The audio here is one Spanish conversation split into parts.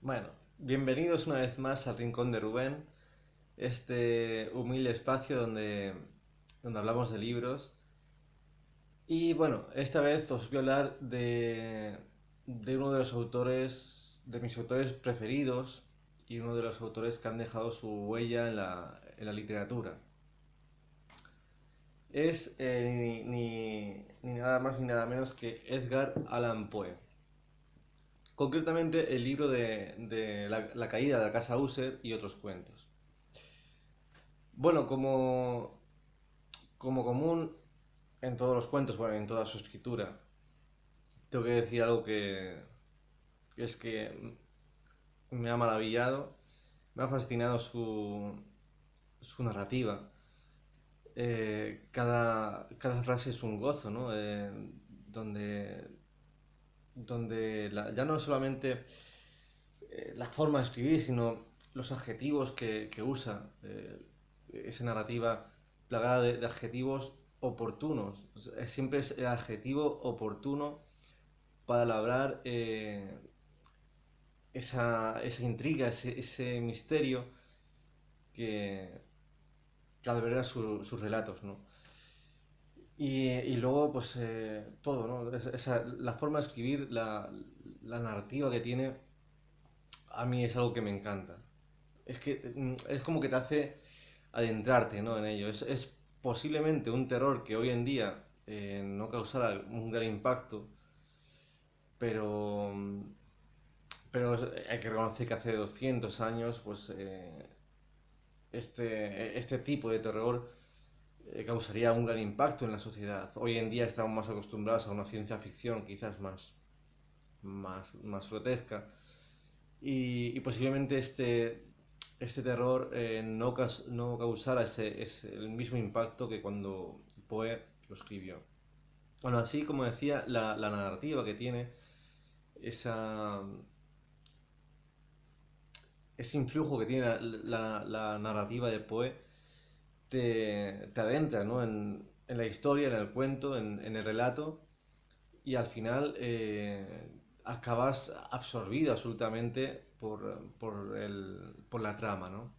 Bueno, bienvenidos una vez más al Rincón de Rubén, este humilde espacio donde hablamos de libros. Y bueno, esta vez os voy a hablar de uno de los autores, de mis autores preferidos y uno de los autores que han dejado su huella en la literatura. Es ni nada más ni nada menos que Edgar Allan Poe. Concretamente el libro de la caída de la casa User y otros cuentos. Bueno, como común en todos los cuentos, bueno, en toda su escritura, tengo que decir algo que es que me ha maravillado, me ha fascinado su narrativa. Cada frase es un gozo, ¿no? Donde, ya no solamente la forma de escribir, sino los adjetivos que usa. Esa narrativa plagada de adjetivos oportunos. Siempre es el adjetivo oportuno para labrar esa intriga, ese misterio que, que alberga sus relatos, ¿no? Y luego, pues, todo, ¿no? La forma de escribir, la narrativa que tiene, a mí es algo que me encanta. Es que es como que te hace adentrarte, ¿no? En ello. Es posiblemente un terror que hoy en día no causara un gran impacto, pero, pero hay que reconocer que hace 200 años, pues, este tipo de terror causaría un gran impacto en la sociedad. Hoy en día estamos más acostumbrados a una ciencia ficción quizás más grotesca y posiblemente este terror no causara el mismo impacto que cuando Poe lo escribió. Bueno, así como decía, la narrativa que tiene, esa, ese influjo que tiene la narrativa de Poe, te adentra, ¿no? En la historia, en el cuento, en el relato, y al final acabas absorbido absolutamente por la trama, ¿no?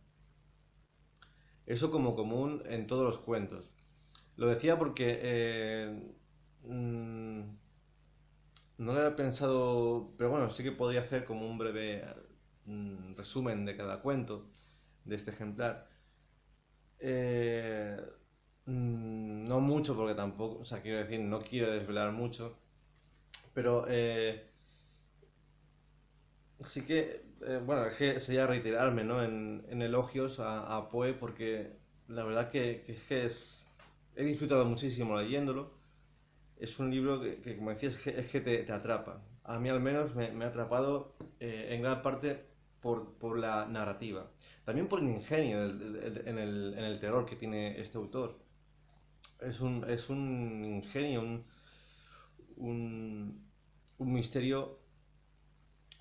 Eso como común en todos los cuentos. Lo decía porque mm, no lo había pensado, pero bueno, sí que podría hacer como un breve resumen de cada cuento de este ejemplar. Eh, no mucho porque tampoco, o sea, quiero decir, no quiero desvelar mucho, pero sí que, bueno, es que sería reiterarme, ¿no? En elogios a Poe porque la verdad que he disfrutado muchísimo leyéndolo. Es un libro como decías, es que te atrapa. A mí al menos me ha atrapado en gran parte por la narrativa. También por el ingenio en el terror que tiene este autor. Es un ingenio, un, un misterio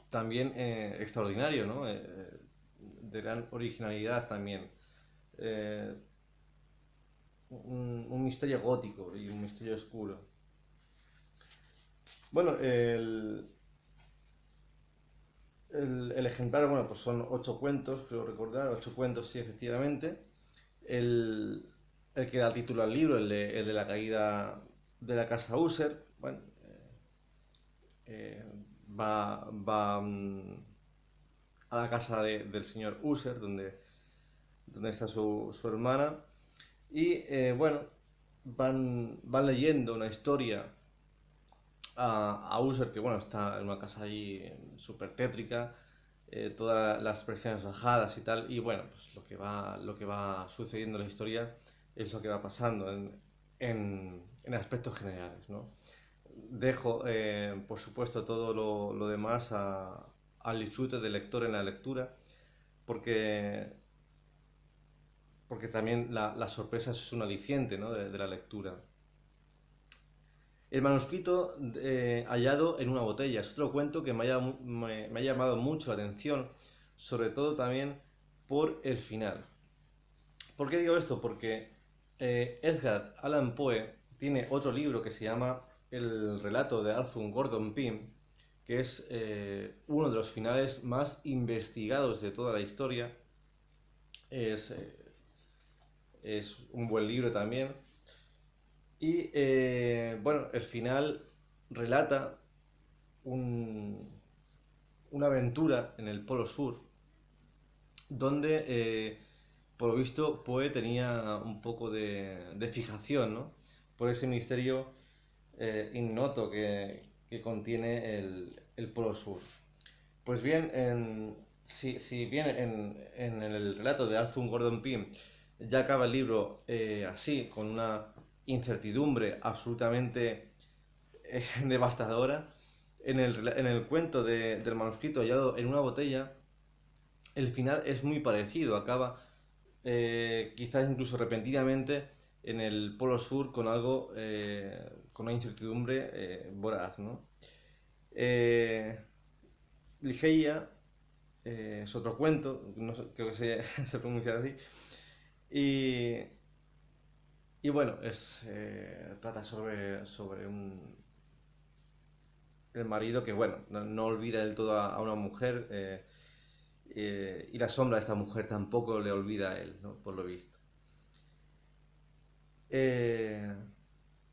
también extraordinario, ¿no? De gran originalidad también. Eh, un misterio gótico y un misterio oscuro. Bueno, el ejemplar, bueno, pues son 8 cuentos, creo recordar, 8 cuentos, sí, efectivamente. El, el que da título al libro, el de la caída de la casa User, bueno, eh, va a la casa del señor User, donde está su hermana, y bueno, van leyendo una historia a User, que bueno, está en una casa allí súper tétrica, todas las expresiones bajadas y tal, y bueno, pues lo que va sucediendo en la historia es lo que va pasando en aspectos generales, ¿no? Dejo, por supuesto, todo lo demás al disfrute del lector en la lectura, porque, porque también la sorpresa es un aliciente, ¿no? de la lectura. El manuscrito hallado en una botella es otro cuento que me ha llamado mucho la atención, sobre todo también por el final. ¿Por qué digo esto? Porque Edgar Allan Poe tiene otro libro que se llama El relato de Arthur Gordon Pym, que es uno de los finales más investigados de toda la historia. Es, es un buen libro también. Y bueno, el final relata un, una aventura en el Polo Sur, donde por lo visto Poe tenía un poco de fijación, ¿no? Por ese misterio ignoto que contiene el Polo Sur. Pues bien, si bien en el relato de Arthur Gordon Pym ya acaba el libro así, con una incertidumbre absolutamente devastadora, en el cuento del manuscrito hallado en una botella, el final es muy parecido, acaba quizás incluso repentinamente en el Polo Sur con algo, con una incertidumbre voraz, ¿no? Eh, Ligeia es otro cuento, no sé, creo que se pronuncia así, y, y bueno, trata sobre el marido que, bueno, no olvida del todo a una mujer, y la sombra de esta mujer tampoco le olvida a él, ¿no? Por lo visto. Eh,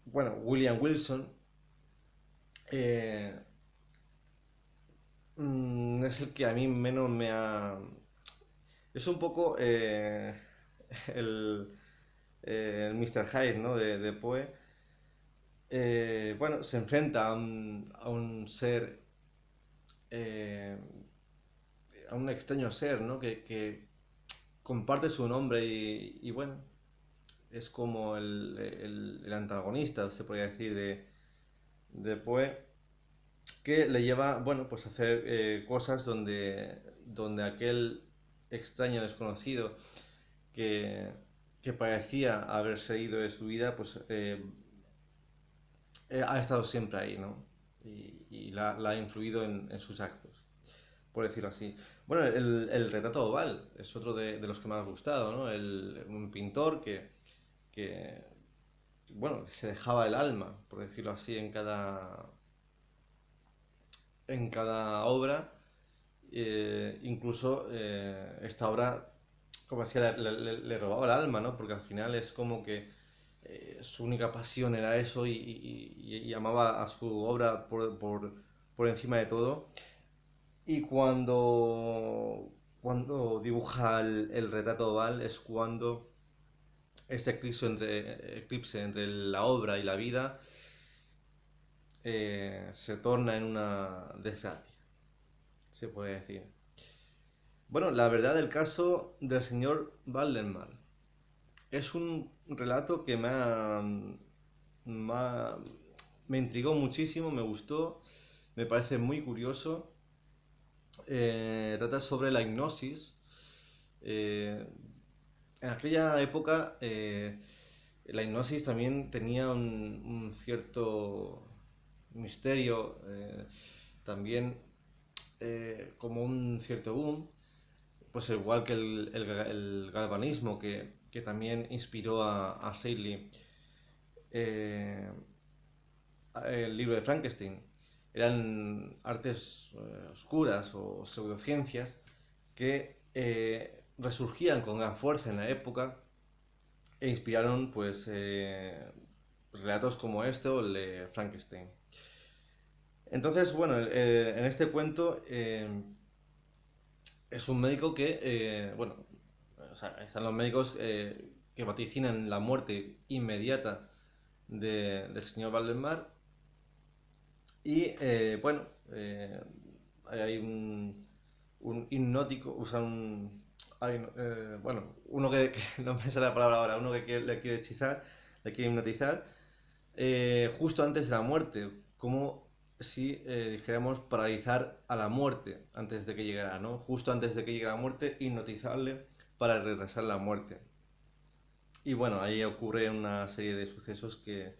bueno, William Wilson eh, es el que a mí menos me ha... Es un poco el, el Mr. Hyde, ¿no? De Poe. Bueno, se enfrenta a un ser, eh, a un extraño ser, ¿no? Que comparte su nombre y bueno, es como el antagonista, se podría decir, de Poe, que le lleva, bueno, pues a hacer cosas donde aquel extraño desconocido que, que parecía haberse ido de su vida, pues ha estado siempre ahí, ¿no? Y la ha influido en sus actos, por decirlo así. Bueno, el retrato oval es otro de los que me ha gustado, ¿no? Un pintor que, bueno, se dejaba el alma, por decirlo así, en cada obra. Incluso esta obra, como decía, le robaba el alma, ¿no? Porque al final es como que su única pasión era eso y amaba a su obra por encima de todo. Y cuando dibuja el retrato oval es cuando ese eclipse entre la obra y la vida se torna en una desgracia, se puede decir. Bueno, la verdad del caso del señor Valdemar es un relato que me, ha- me intrigó muchísimo, me gustó, me parece muy curioso. Trata sobre la hipnosis. Eh, en aquella época la hipnosis también tenía un cierto misterio, también como un cierto boom, pues igual que el galvanismo que también inspiró a Seeley eh, el libro de Frankenstein. Eran artes oscuras o pseudociencias que resurgían con gran fuerza en la época e inspiraron pues relatos como este o el de Frankenstein. Entonces, bueno, en este cuento es un médico que, bueno, o sea, están los médicos que vaticinan la muerte inmediata del señor Valdemar y, bueno, hay un hipnótico, o sea, bueno, uno que no me sale la palabra ahora, uno que le quiere hechizar, le quiere hipnotizar, justo antes de la muerte, como si dijéramos paralizar a la muerte antes de que llegara, ¿no? Justo antes de que llegue la muerte, hipnotizarle para regresar la muerte. Y bueno, ahí ocurre una serie de sucesos que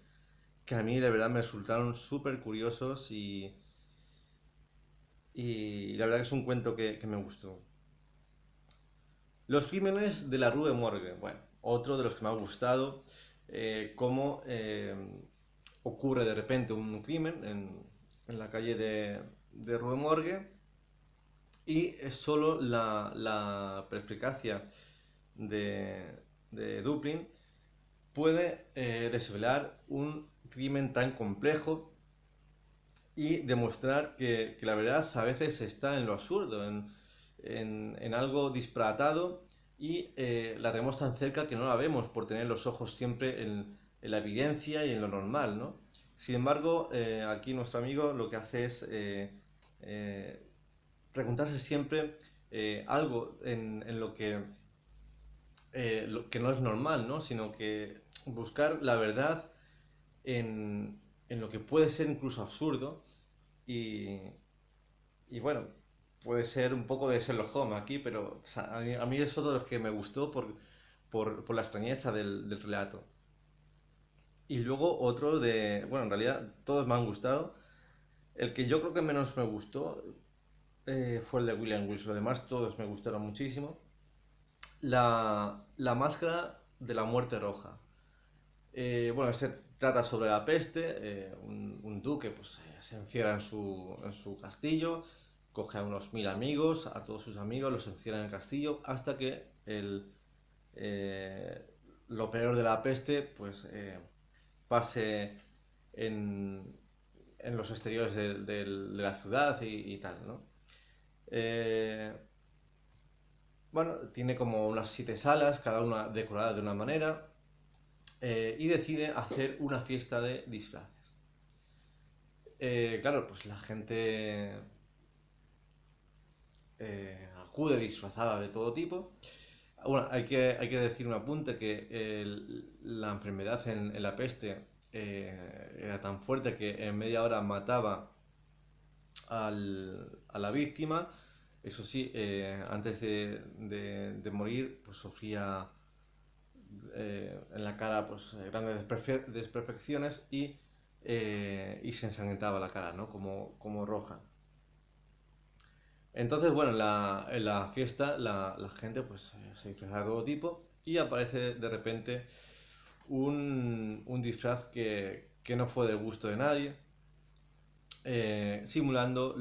a mí de verdad me resultaron súper curiosos y la verdad que es un cuento que me gustó. Los crímenes de la Rue Morgue, bueno, otro de los que me ha gustado, cómo ocurre de repente un crimen en la calle de Rue Morgue, y solo la perspicacia de Dupin puede desvelar un crimen tan complejo y demostrar que la verdad a veces está en lo absurdo, en algo disparatado, y la tenemos tan cerca que no la vemos por tener los ojos siempre en la evidencia y en lo normal, ¿no? Sin embargo, aquí nuestro amigo lo que hace es eh, preguntarse siempre algo en lo que no es normal, ¿no? Sino que buscar la verdad en lo que puede ser incluso absurdo, y, y bueno, puede ser un poco de Sherlock Holmes aquí, pero o sea, a mí es otro de los que me gustó por la extrañeza del relato. Y luego otro bueno, en realidad todos me han gustado. El que yo creo que menos me gustó fue el de William Wilson. Los demás todos me gustaron muchísimo. La máscara de la muerte roja. Bueno, este trata sobre la peste. Un duque pues, se encierra en su castillo, coge a unos 1000 amigos, a todos sus amigos, los encierra en el castillo hasta que eh, lo peor de la peste pues, pase en, en los exteriores de la ciudad y tal, ¿no? Eh, bueno, tiene como unas 7 salas, cada una decorada de una manera, y decide hacer una fiesta de disfraces. Claro, pues la gente acude disfrazada de todo tipo. Bueno, hay que decir un apunte que la enfermedad en la peste era tan fuerte que en media hora mataba a la víctima. Eso sí, antes de morir, pues sufría en la cara pues, grandes desperfecciones y se ensangrentaba la cara, ¿no? Como roja. Entonces, bueno, en la fiesta la gente pues, se disfraza de todo tipo y aparece de repente un disfraz que no fue del gusto de nadie, simulando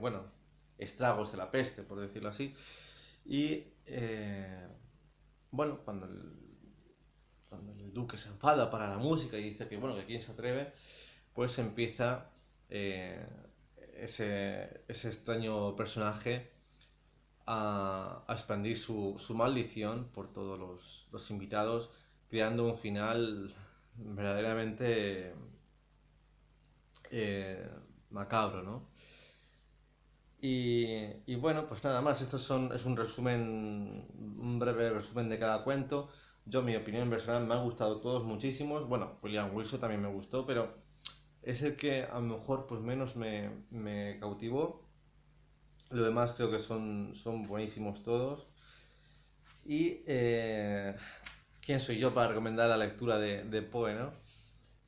bueno, estragos de la peste, por decirlo así. Y bueno, cuando el duque se enfada para la música y dice que, bueno, que quién se atreve, pues empieza eh, ese extraño personaje a expandir su maldición por todos los invitados, creando un final verdaderamente macabro, ¿no? Y bueno, pues nada más, es un resumen, un breve resumen de cada cuento. Yo, mi opinión personal, me han gustado todos muchísimos. Bueno, William Wilson también me gustó, pero es el que a lo mejor pues menos me cautivó. Lo demás creo que son buenísimos todos. Y quién soy yo para recomendar la lectura de Poe, ¿no?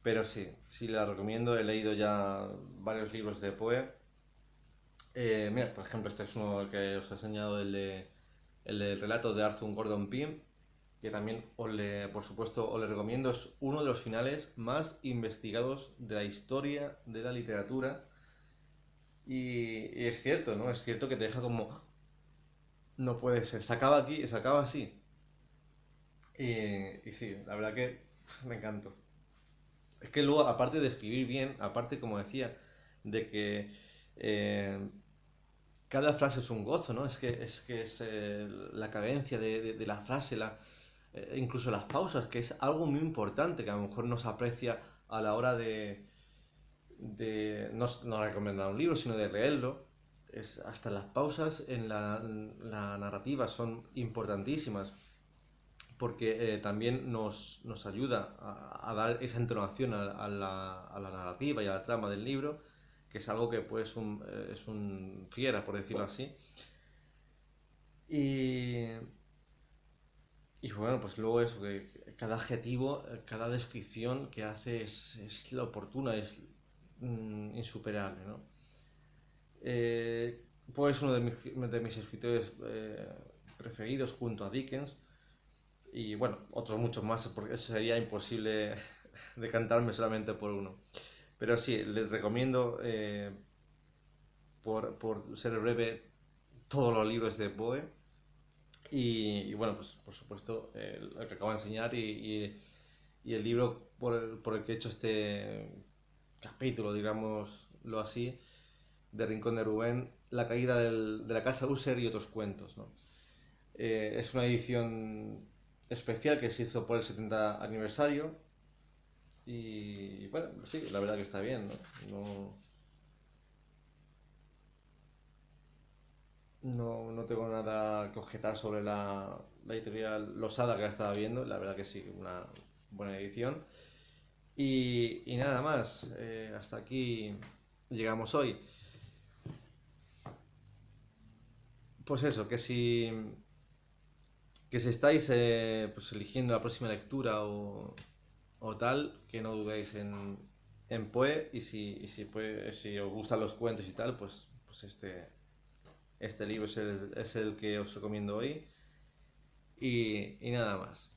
Pero sí, sí la recomiendo. He leído ya varios libros de Poe. Mira, por ejemplo, este es uno que os he enseñado, el del relato de Arthur Gordon Pym, que también, por supuesto, os le recomiendo. Es uno de los finales más investigados de la historia de la literatura. Y es cierto, ¿no? Es cierto que te deja como, "Ah, no puede ser, se acaba aquí, se acaba así". Y sí, la verdad que me encantó. Es que luego, aparte de escribir bien, aparte, como decía, de que eh, cada frase es un gozo, ¿no? Es la cadencia de la frase, incluso las pausas, que es algo muy importante que a lo mejor no se aprecia a la hora no recomendar un libro, sino de leerlo. Hasta las pausas en la narrativa son importantísimas porque también nos ayuda a dar esa entonación a la narrativa y a la trama del libro, que es algo que pues es un fiera, por decirlo así. Y, y bueno, pues luego eso, que cada adjetivo, cada descripción que hace es la oportuna, es insuperable, ¿no? Pues uno de mis escritores preferidos junto a Dickens. Y bueno, otros muchos más, porque sería imposible decantarme solamente por uno. Pero sí, les recomiendo, por ser breve, todos los libros de Poe. Y bueno, pues por supuesto, el que acabo de enseñar y el libro por el que he hecho este capítulo, digámoslo así, de Rincón de Rubén, La caída de la casa User y otros cuentos, ¿no? Es una edición especial que se hizo por el 70 aniversario y bueno, sí, la verdad que está bien, ¿no? No tengo nada que objetar sobre la editorial Losada que la estaba viendo, la verdad que sí, una buena edición. Y nada más, hasta aquí llegamos hoy. Pues eso, que si estáis pues eligiendo la próxima lectura o tal, que no dudéis en Poe si os gustan los cuentos y tal, pues este libro es el que os recomiendo hoy y nada más.